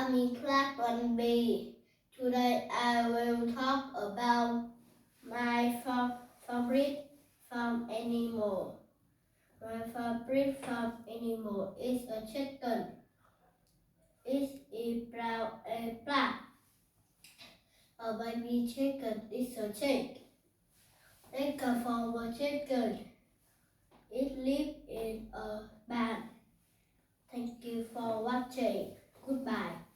I'm in class 1B. Today I will talk about my favorite farm animal. My favorite farm animal is a chicken. It is brown and black. A baby chicken is a chick. Take a former chicken. It lives in a barn. Thank you for watching. Goodbye.